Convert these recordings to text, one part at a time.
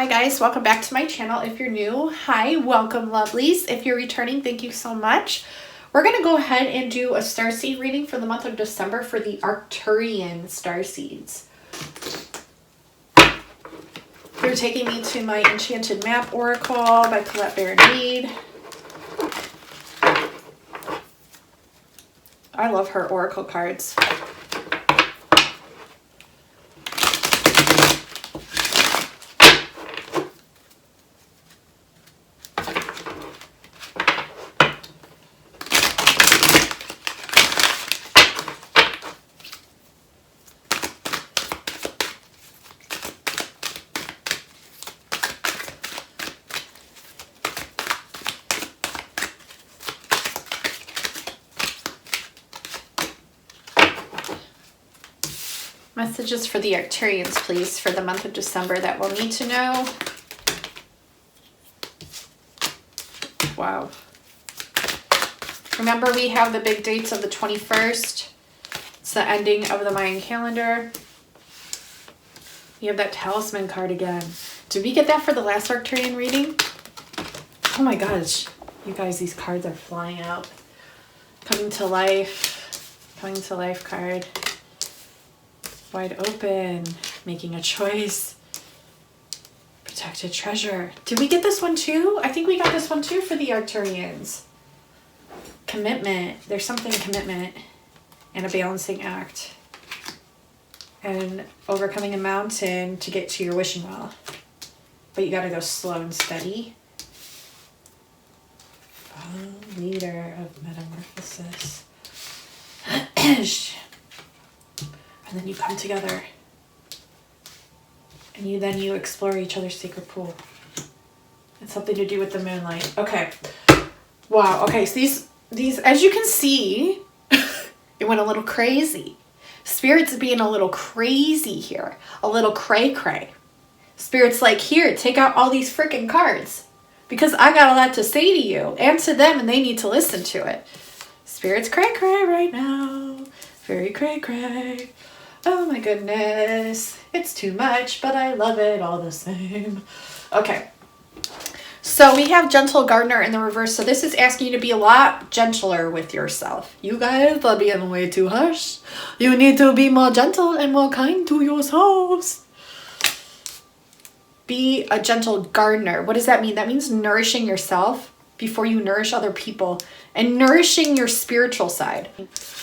Hi guys, welcome back to my channel. If you're new, hi, welcome lovelies. If you're returning, thank you so much. We're going to go ahead and do a starseed reading for the month of December for the Arcturian Starseeds. They're taking me to my Enchanted Map Oracle by Colette Baron-Reid. I love her Oracle cards. Messages for the Arcturians, please, for the month of December that we'll need to know. Wow. Remember, we have the big dates of the 21st. It's the ending of the Mayan calendar. You have that Talisman card again. Did we get that for the last Arcturian reading? Oh my gosh. You guys, these cards are flying out. Coming to life. Coming to life card. Wide open, making a choice, protected treasure. Did we get this one too? I think we got this one too for the Arcturians. Commitment. There's something commitment and a balancing act. And overcoming a mountain to get to your wishing well. But you gotta go slow and steady. Follow leader of metamorphosis. And then you come together and you explore each other's secret pool. It's something to do with the moonlight. Okay. Wow. Okay. So these, as you can see, it went a little crazy. Spirit's being a little crazy here. A little cray-cray. Spirit's like, here, take out all these freaking cards because I got a lot to say to you and to them and they need to listen to it. Spirit's cray-cray right now. Very cray-cray. Oh my goodness, it's too much, but I love it all the same. Okay, so we have Gentle Gardener in the reverse. So this is asking you to be a lot gentler with yourself. You guys are being way too harsh. You need to be more gentle and more kind to yourselves. Be a gentle gardener. What does that mean? That means nourishing yourself before you nourish other people and nourishing your spiritual side.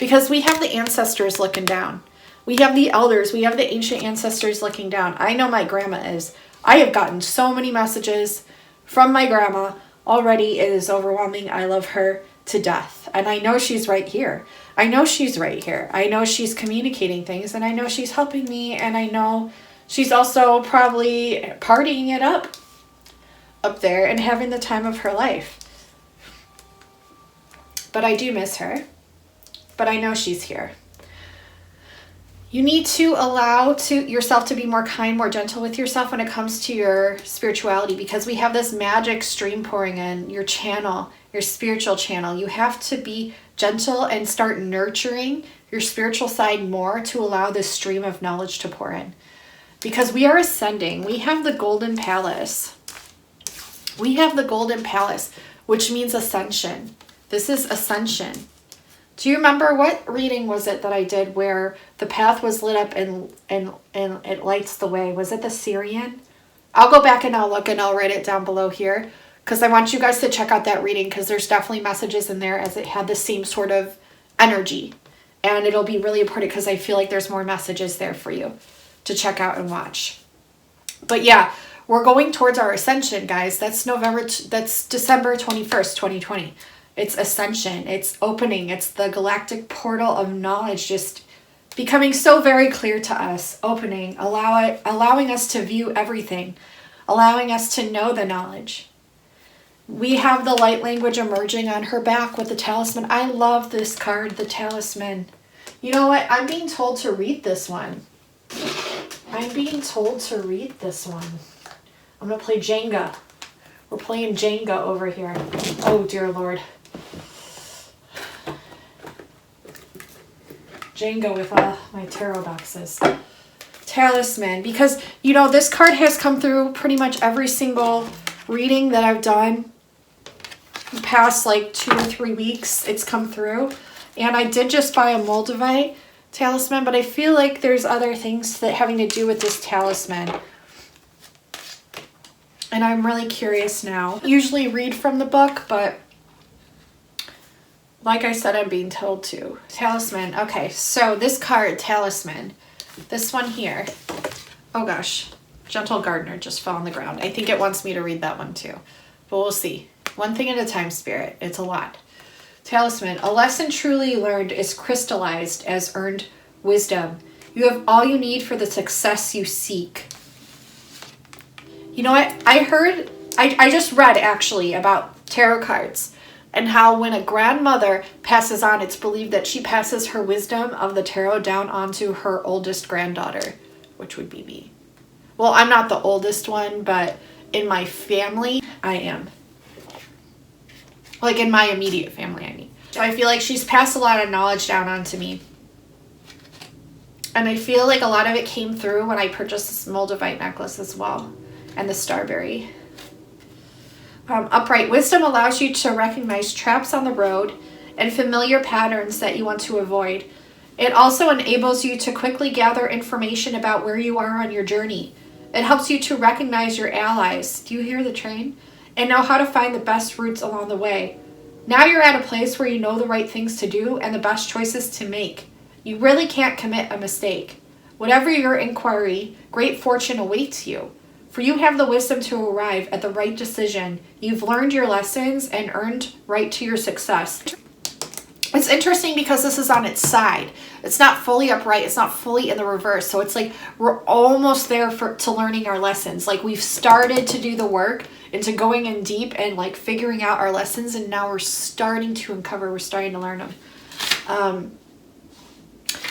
Because we have the ancestors looking down. We have the elders. We have the ancient ancestors looking down. I know my grandma is. I have gotten so many messages from my grandma already. It is overwhelming. I love her to death. And I know she's right here. I know she's right here. I know she's communicating things. And I know she's helping me. And I know she's also probably partying it up there and having the time of her life. But I do miss her. But I know she's here. You need to allow yourself to be more kind, more gentle with yourself when it comes to your spirituality because we have this magic stream pouring in your channel, your spiritual channel. You have to be gentle and start nurturing your spiritual side more to allow this stream of knowledge to pour in. Because we are ascending. We have the Golden Palace. We have the Golden Palace, which means ascension. This is ascension. Do you remember what reading was it that I did where the path was lit up and it lights the way? Was it the Syrian? I'll go back and I'll look and I'll write it down below here because I want you guys to check out that reading because there's definitely messages in there as it had the same sort of energy. And it'll be really important because I feel like there's more messages there for you to check out and watch. But yeah, we're going towards our ascension, guys. That's December 21st, 2020. It's ascension, it's opening, it's the galactic portal of knowledge just becoming so very clear to us, opening, allowing us to view everything, allowing us to know the knowledge. We have the light language emerging on her back with the Talisman. I love this card, the Talisman. You know what? I'm being told to read this one. I'm being told to read this one. I'm going to play Jenga. We're playing Jenga over here. Oh, dear Lord. Jenga with my tarot boxes. Talisman, because, you know, this card has come through pretty much every single reading that I've done the past like 2 or 3 weeks. It's come through, and I did just buy a Moldavite talisman, but I feel like there's other things that having to do with this talisman, and I'm really curious now. I usually read from the book, but like I said, I'm being told to. Talisman. Okay, so this card, Talisman, this one here. Oh gosh, Gentle Gardener just fell on the ground. I think it wants me to read that one too, but we'll see. One thing at a time, Spirit. It's a lot. Talisman. A lesson truly learned is crystallized as earned wisdom. You have all you need for the success you seek. You know what? I just read actually about tarot cards and how when a grandmother passes on, it's believed that she passes her wisdom of the tarot down onto her oldest granddaughter, which would be me. Well, I'm not the oldest one, but in my family, I am. Like in my immediate family, I mean. So I feel like she's passed a lot of knowledge down onto me. And I feel like a lot of it came through when I purchased this Moldavite necklace as well. And the Starberry. Upright. Wisdom allows you to recognize traps on the road and familiar patterns that you want to avoid. It also enables you to quickly gather information about where you are on your journey. It helps you to recognize your allies. Do you hear the train? And know how to find the best routes along the way. Now you're at a place where you know the right things to do and the best choices to make. You really can't commit a mistake. Whatever your inquiry, great fortune awaits you. For you have the wisdom to arrive at the right decision. You've learned your lessons and earned right to your success. It's interesting because this is on its side. It's not fully upright. It's not fully in the reverse. So it's like we're almost there to learning our lessons. Like we've started to do the work into going in deep and like figuring out our lessons. And now we're starting to uncover. We're starting to learn them.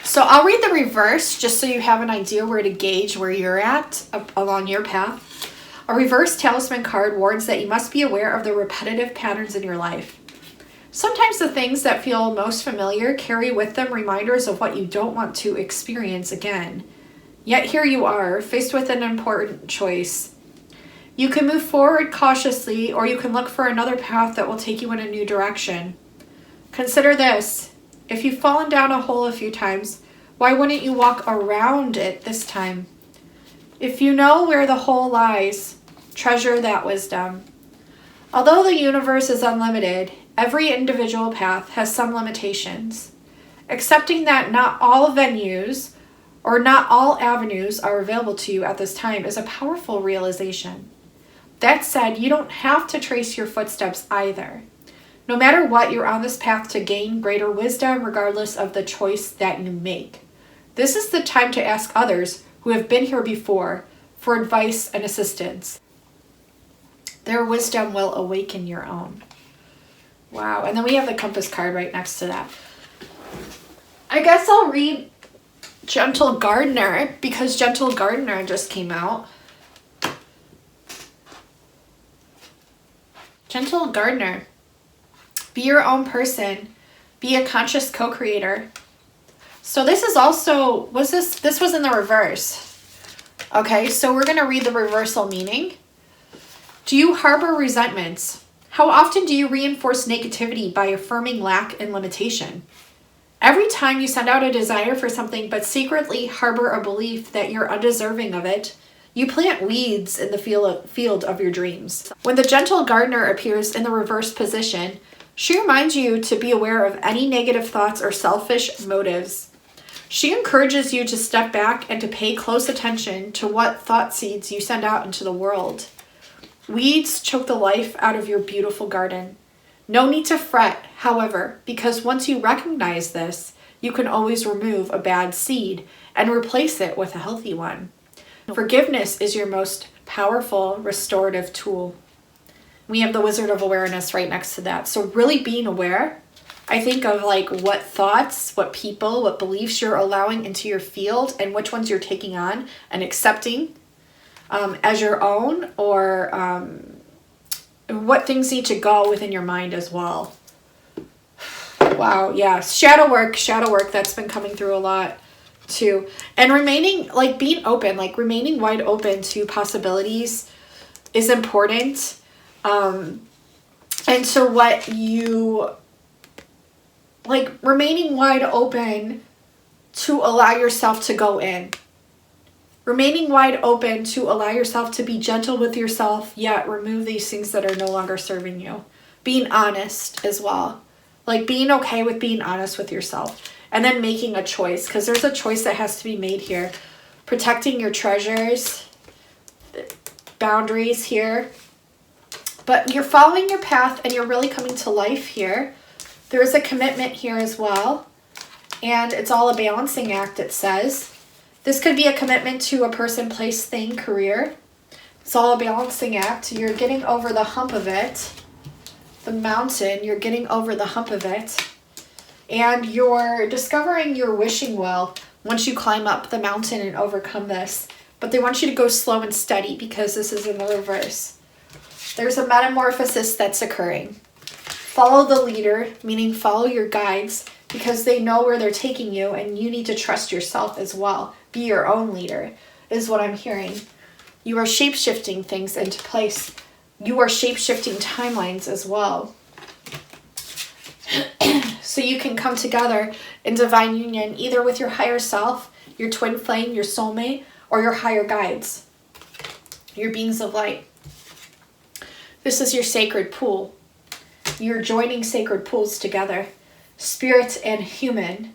So I'll read the reverse just so you have an idea where to gauge where you're at along your path. A reverse talisman card warns that you must be aware of the repetitive patterns in your life. Sometimes the things that feel most familiar carry with them reminders of what you don't want to experience again. Yet here you are, faced with an important choice. You can move forward cautiously, or you can look for another path that will take you in a new direction. Consider this. If you've fallen down a hole a few times, why wouldn't you walk around it this time? If you know where the hole lies, treasure that wisdom. Although the universe is unlimited, every individual path has some limitations. Accepting that not all venues or not all avenues are available to you at this time is a powerful realization. That said, you don't have to trace your footsteps either. No matter what, you're on this path to gain greater wisdom regardless of the choice that you make. This is the time to ask others who have been here before for advice and assistance. Their wisdom will awaken your own. Wow, and then we have the compass card right next to that. I guess I'll read Gentle Gardener because Gentle Gardener just came out. Gentle Gardener. Be your own person. Be a conscious co-creator. So this is also, this was in the reverse. Okay, so we're going to read the reversal meaning. Do you harbor resentments? How often do you reinforce negativity by affirming lack and limitation? Every time you send out a desire for something but secretly harbor a belief that you're undeserving of it, you plant weeds in the field of your dreams. When the Gentle Gardener appears in the reverse position, she reminds you to be aware of any negative thoughts or selfish motives. She encourages you to step back and to pay close attention to what thought seeds you send out into the world. Weeds choke the life out of your beautiful garden. No need to fret, however, because once you recognize this, you can always remove a bad seed and replace it with a healthy one. Forgiveness is your most powerful restorative tool. We have the Wizard of Awareness right next to that. So really being aware, I think of like what thoughts, what people, what beliefs you're allowing into your field and which ones you're taking on and accepting as your own, or what things need to go within your mind as well. Wow, yeah. Shadow work, that's been coming through a lot. too. And remaining, like being open, like remaining wide open to possibilities is important. And so what you, like remaining wide open to allow yourself to go in. Remaining wide open to allow yourself to be gentle with yourself, yet remove these things that are no longer serving you. Being honest as well. Like being okay with being honest with yourself. And then making a choice, because there's a choice that has to be made here. Protecting your treasures, boundaries here. But you're following your path and you're really coming to life here. There is a commitment here as well. And it's all a balancing act, it says. This could be a commitment to a person, place, thing, career. It's all a balancing act. You're getting over the hump of it. The mountain, you're getting over the hump of it. And you're discovering your wishing well once you climb up the mountain and overcome this. But they want you to go slow and steady because this is in the reverse. There's a metamorphosis that's occurring. Follow the leader, meaning follow your guides, because they know where they're taking you and you need to trust yourself as well. Be your own leader, is what I'm hearing. You are shape-shifting things into place. You are shape-shifting timelines as well. So you can come together in divine union, either with your higher self, your twin flame, your soulmate, or your higher guides, your beings of light. This is your sacred pool. You're joining sacred pools together, spirit and human.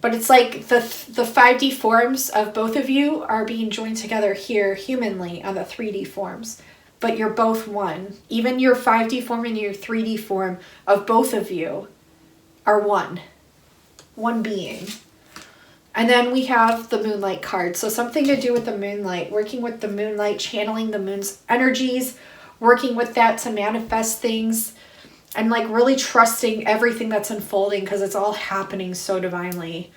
But it's like the 5D forms of both of you are being joined together here humanly on the 3D forms. But you're both one. Even your 5D form and your 3D form of both of you are one. One being. And then we have the moonlight card. So something to do with the moonlight. Working with the moonlight, channeling the moon's energies. Working with that to manifest things. And like really trusting everything that's unfolding because it's all happening so divinely.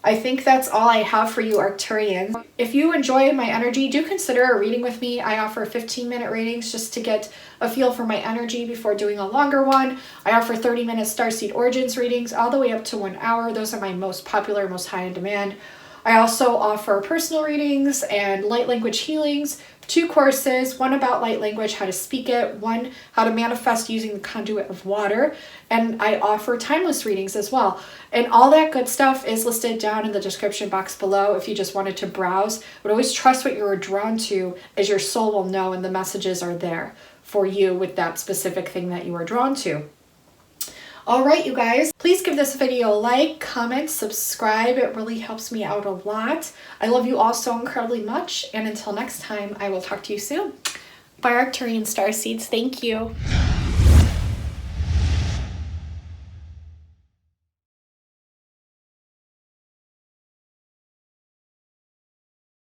I think that's all I have for you, Arcturian. If you enjoy my energy, do consider a reading with me. I offer 15-minute readings just to get a feel for my energy before doing a longer one. I offer 30-minute Starseed Origins readings all the way up to 1 hour. Those are my most popular, most high in demand. I also offer personal readings and light language healings, 2 courses, one about light language, how to speak it, one how to manifest using the conduit of water, and I offer timeless readings as well. And all that good stuff is listed down in the description box below if you just wanted to browse. But always trust what you are drawn to, as your soul will know, and the messages are there for you with that specific thing that you are drawn to. All right, you guys, please give this video a like, comment, subscribe. It really helps me out a lot. I love you all so incredibly much. And until next time, I will talk to you soon. Bye, Arcturian Starseeds. Thank you.